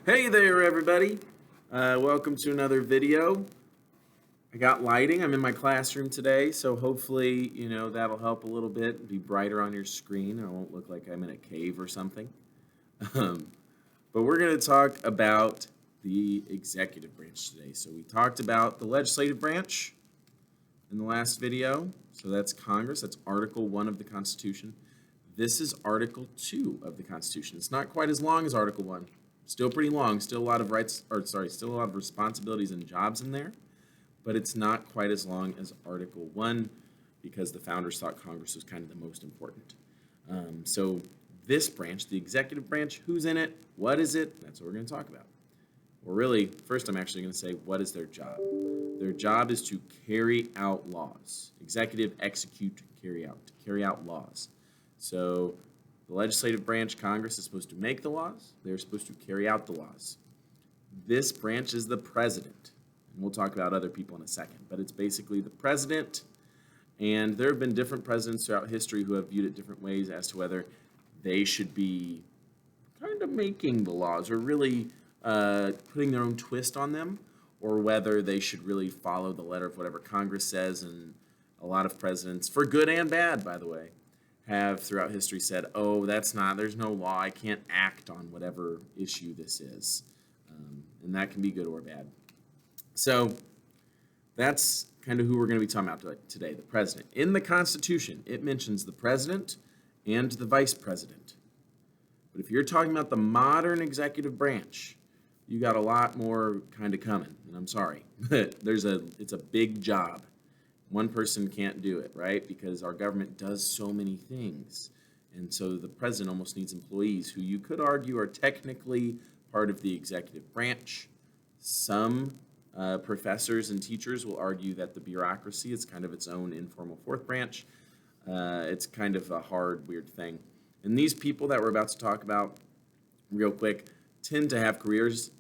Hey there, everybody. Welcome to another video. I got lighting. I'm in my classroom today, so hopefully, that'll help a little bit, be brighter on your screen. I won't look like I'm in a cave or something. But we're going to talk about the executive branch today. So we talked about the legislative branch in the last video. So that's Congress. That's Article 1 of the Constitution. This is Article 2 of the Constitution. It's not quite as long as Article 1. Still pretty long, still a lot of still a lot of responsibilities and jobs in there, but it's not quite as long as Article 1 because the founders thought Congress was kind of the most important. So this branch, the executive branch, who's in it, what is it, that's what we're going to talk about. Well, really, first I'm actually going to say, what is their job? Their job is to carry out laws. Executive, execute, carry out laws. So the legislative branch, Congress, is supposed to make the laws. They're supposed to carry out the laws. This branch is the president. And we'll talk about other people in a second. But it's basically the president. And there have been different presidents throughout history who have viewed it different ways as to whether they should be kind of making the laws or really putting their own twist on them, or whether they should really follow the letter of whatever Congress says. And a lot of presidents, for good and bad, by the way, have throughout history said, oh, there's no law, I can't act on whatever issue this is. And that can be good or bad. So that's kind of who we're going to be talking about today, the president. In the Constitution, it mentions the president and the vice president. But if you're talking about the modern executive branch, you got a lot more kind of coming, and I'm sorry. It's a big job. One person can't do it, right? Because our government does so many things. And so the president almost needs employees who you could argue are technically part of the executive branch. Some professors and teachers will argue that the bureaucracy is kind of its own informal fourth branch. It's kind of a hard, weird thing. And these people that we're about to talk about real quick tend to have careers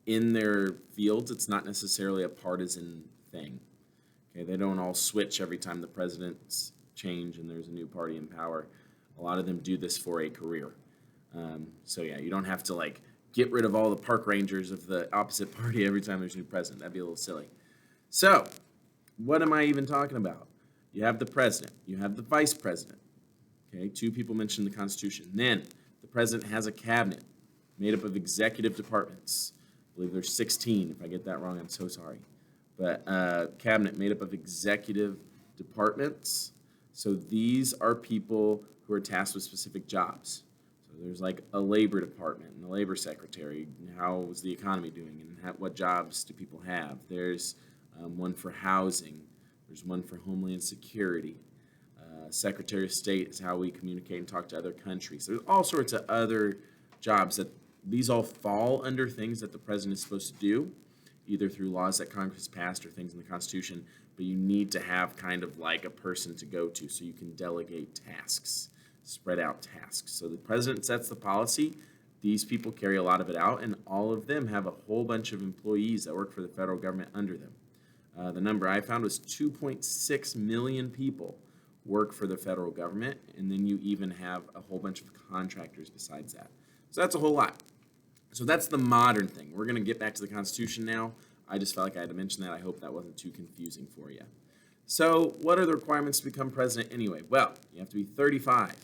in their fields. It's not necessarily a partisan thing. Okay, they don't all switch every time the presidents change and there's a new party in power. A lot of them do this for a career. So yeah, you don't have to get rid of all the park rangers of the opposite party every time there's a new president. That'd be a little silly. So what am I even talking about? You have the president. You have the vice president. Okay, two people mentioned in the Constitution. Then the president has a cabinet made up of executive departments. I believe there's 16. If I get that wrong, I'm so sorry. But cabinet made up of executive departments. So these are people who are tasked with specific jobs. So there's like a labor department and a labor secretary. How is the economy doing and what jobs do people have? There's one for housing. There's one for homeland security. Secretary of State is how we communicate and talk to other countries. There's all sorts of other jobs that these all fall under things that the president is supposed to do, either through laws that Congress passed or things in the Constitution, but you need to have kind of like a person to go to so you can delegate tasks, spread out tasks. So the president sets the policy. These people carry a lot of it out, and all of them have a whole bunch of employees that work for the federal government under them. The number I found was 2.6 million people work for the federal government, and then you even have a whole bunch of contractors besides that. So that's a whole lot. So that's the modern thing. We're going to get back to the Constitution now. I just felt like I had to mention that. I hope that wasn't too confusing for you. So what are the requirements to become president anyway? Well, you have to be 35,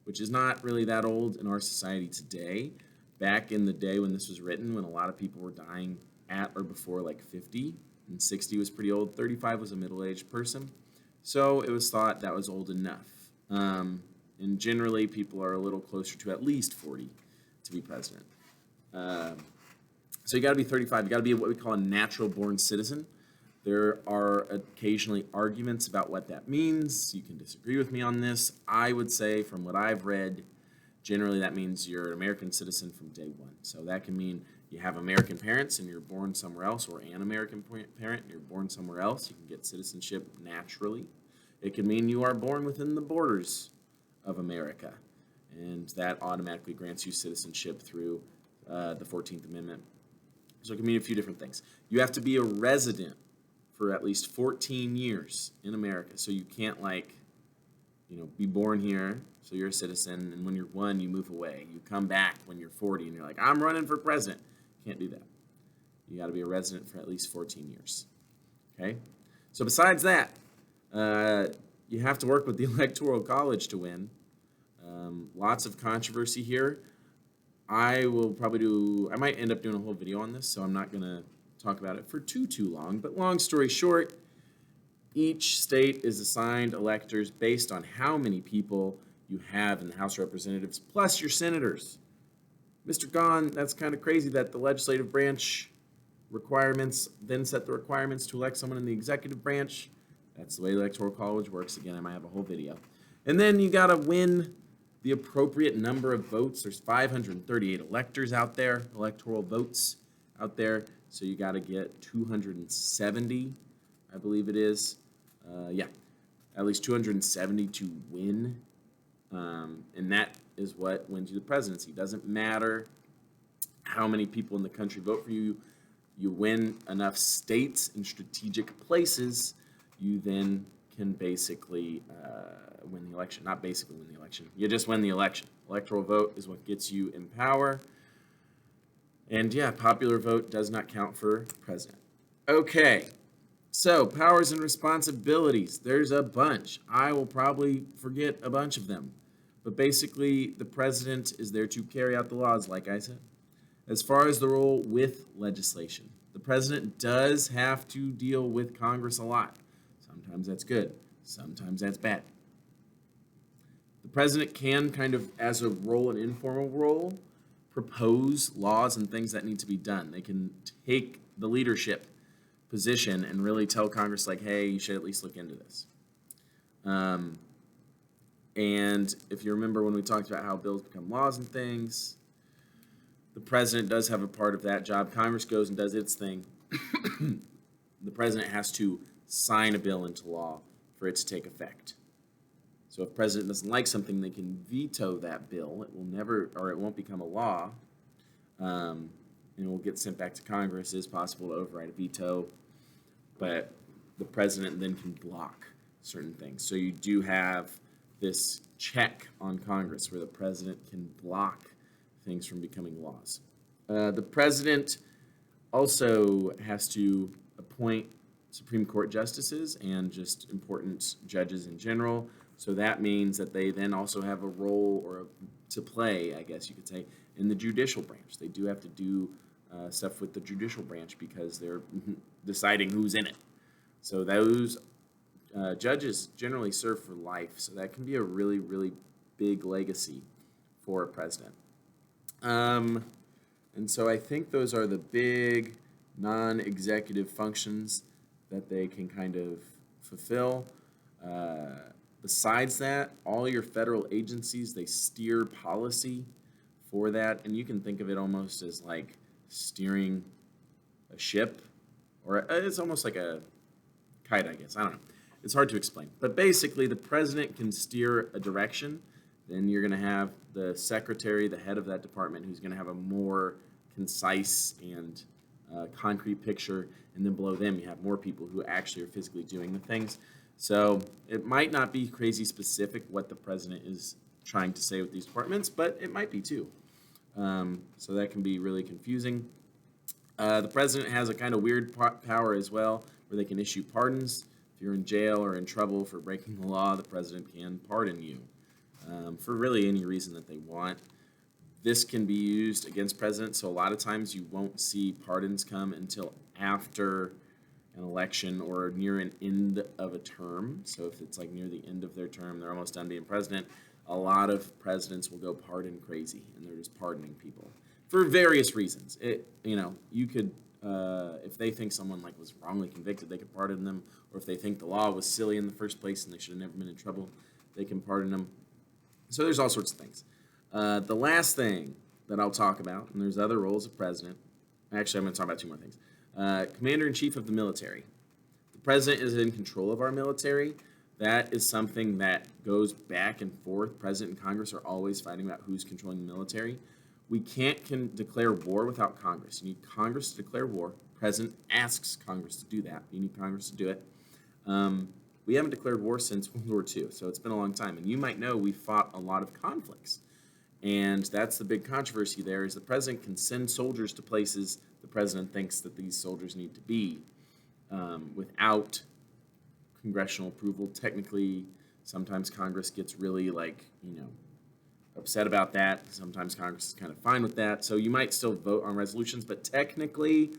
which is not really that old in our society today. Back in the day when this was written, when a lot of people were dying at or before 50, and 60 was pretty old, 35 was a middle-aged person. So it was thought that was old enough. And generally, people are a little closer to at least 40 to be president. So you got to be 35. You got to be what we call a natural-born citizen. There are occasionally arguments about what that means. You can disagree with me on this. I would say, from what I've read, generally that means you're an American citizen from day one. So that can mean you have American parents and you're born somewhere else, or an American parent and you're born somewhere else. You can get citizenship naturally. It can mean you are born within the borders of America, and that automatically grants you citizenship through the 14th Amendment. So it can mean a few different things. You have to be a resident for at least 14 years in America. So you can't be born here, so you're a citizen, and when you're 1, you move away. You come back when you're 40, and you're like, I'm running for president. Can't do that. You got to be a resident for at least 14 years. Okay? So besides that, you have to work with the Electoral College to win. Lots of controversy here. I might end up doing a whole video on this, so I'm not going to talk about it for too long. But long story short, each state is assigned electors based on how many people you have in the House of Representatives, plus your senators. Mr. Gahn, that's kind of crazy that the legislative branch requirements then set the requirements to elect someone in the executive branch. That's the way the Electoral College works. Again, I might have a whole video. And then you got to win the appropriate number of votes. There's 538 electors out there, electoral votes out there. So you got to get 270, I believe it is. At least 270 to win. And that is what wins you the presidency. It doesn't matter how many people in the country vote for you. You win enough states and strategic places, you then can basically win the election. Not basically win the election. You just win the election. Electoral vote is what gets you in power. And yeah, popular vote does not count for president. Okay, so powers and responsibilities. There's a bunch. I will probably forget a bunch of them. But basically, the president is there to carry out the laws, like I said. As far as the role with legislation, the president does have to deal with Congress a lot. Sometimes that's good. Sometimes that's bad. The president can kind of, as a role, an informal role, propose laws and things that need to be done. They can take the leadership position and really tell Congress, like, hey, you should at least look into this. And if you remember when we talked about how bills become laws and things, the president does have a part of that job. Congress goes and does its thing. The president has to sign a bill into law for it to take effect. So if the president doesn't like something, they can veto that bill. It will never, or it won't become a law, and it will get sent back to Congress. It is possible to override a veto, but the president then can block certain things. So you do have this check on Congress where the president can block things from becoming laws. The president also has to appoint Supreme Court justices and just important judges in general. So that means that they then also have a role to play, I guess you could say, in the judicial branch. They do have to do stuff with the judicial branch because they're deciding who's in it. So those judges generally serve for life. So that can be a really, really big legacy for a president. And so I think those are the big non-executive functions that they can kind of fulfill. Besides that, all your federal agencies, they steer policy for that. And you can think of it almost as like steering a ship, or it's almost like a kite, I guess. I don't know. It's hard to explain. But basically, the president can steer a direction. Then you're going to have the secretary, the head of that department, who's going to have a more concise and concrete picture. And then below them, you have more people who actually are physically doing the things. So it might not be crazy specific what the president is trying to say with these departments, but it might be too. So that can be really confusing. The president has a kind of weird power as well, where they can issue pardons. If you're in jail or in trouble for breaking the law, the president can pardon you for really any reason that they want. This can be used against presidents, so a lot of times you won't see pardons come until after an election or near an end of a term. So if it's like near the end of their term, they're almost done being president, a lot of presidents will go pardon crazy, and they're just pardoning people for various reasons. You could, if they think someone like was wrongly convicted, they could pardon them, or if they think the law was silly in the first place and they should have never been in trouble, they can pardon them. So there's all sorts of things. The last thing that I'll talk about, and there's other roles of president. Actually, I'm going to talk about two more things. Commander-in-Chief of the military. The president is in control of our military. That is something that goes back and forth. President and Congress are always fighting about who's controlling the military. We can't declare war without Congress. You need Congress to declare war. President asks Congress to do that. You need Congress to do it. We haven't declared war since World War II, so it's been a long time. And you might know we fought a lot of conflicts. And that's the big controversy there, is the president can send soldiers to places the president thinks that these soldiers need to be, without congressional approval. Technically, sometimes Congress gets really, upset about that. Sometimes Congress is kind of fine with that. So you might still vote on resolutions, but technically,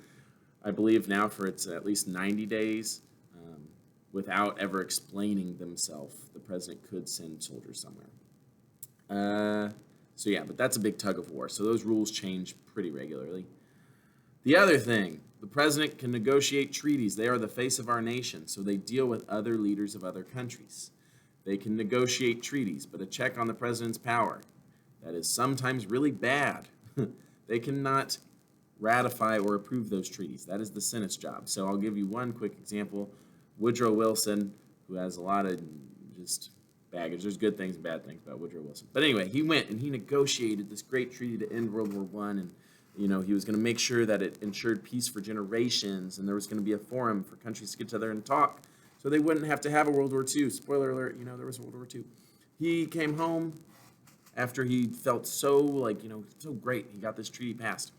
I believe now for it's at least 90 days, without ever explaining themselves, the president could send soldiers somewhere. So yeah, but that's a big tug of war. So those rules change pretty regularly. The other thing, the president can negotiate treaties. They are the face of our nation, so they deal with other leaders of other countries. They can negotiate treaties, but a check on the president's power, that is sometimes really bad. They cannot ratify or approve those treaties. That is the Senate's job. So I'll give you one quick example. Woodrow Wilson, who has a lot of just baggage. There's good things and bad things about Woodrow Wilson. But anyway, he went and he negotiated this great treaty to end World War I, and he was going to make sure that it ensured peace for generations, and there was going to be a forum for countries to get together and talk, so they wouldn't have to have a World War II. Spoiler alert, there was a World War II. He came home after he felt so so great. He got this treaty passed.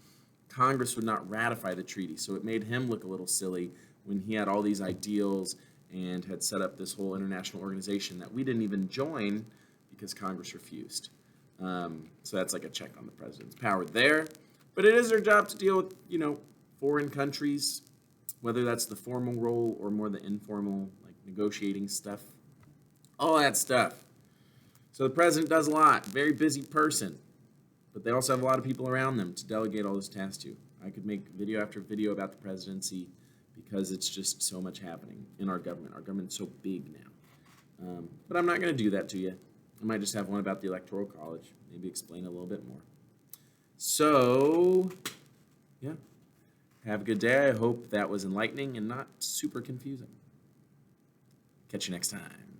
Congress would not ratify the treaty, so it made him look a little silly when he had all these ideals and had set up this whole international organization that we didn't even join because Congress refused. So that's like a check on the president's power there. But it is their job to deal with, foreign countries, whether that's the formal role or more the informal, like negotiating stuff. All that stuff. So the president does a lot. Very busy person. But they also have a lot of people around them to delegate all this tasks to. I could make video after video about the presidency because it's just so much happening in our government. Our government's so big now. But I'm not going to do that to you. I might just have one about the Electoral College. Maybe explain a little bit more. So, yeah. Have a good day. I hope that was enlightening and not super confusing. Catch you next time.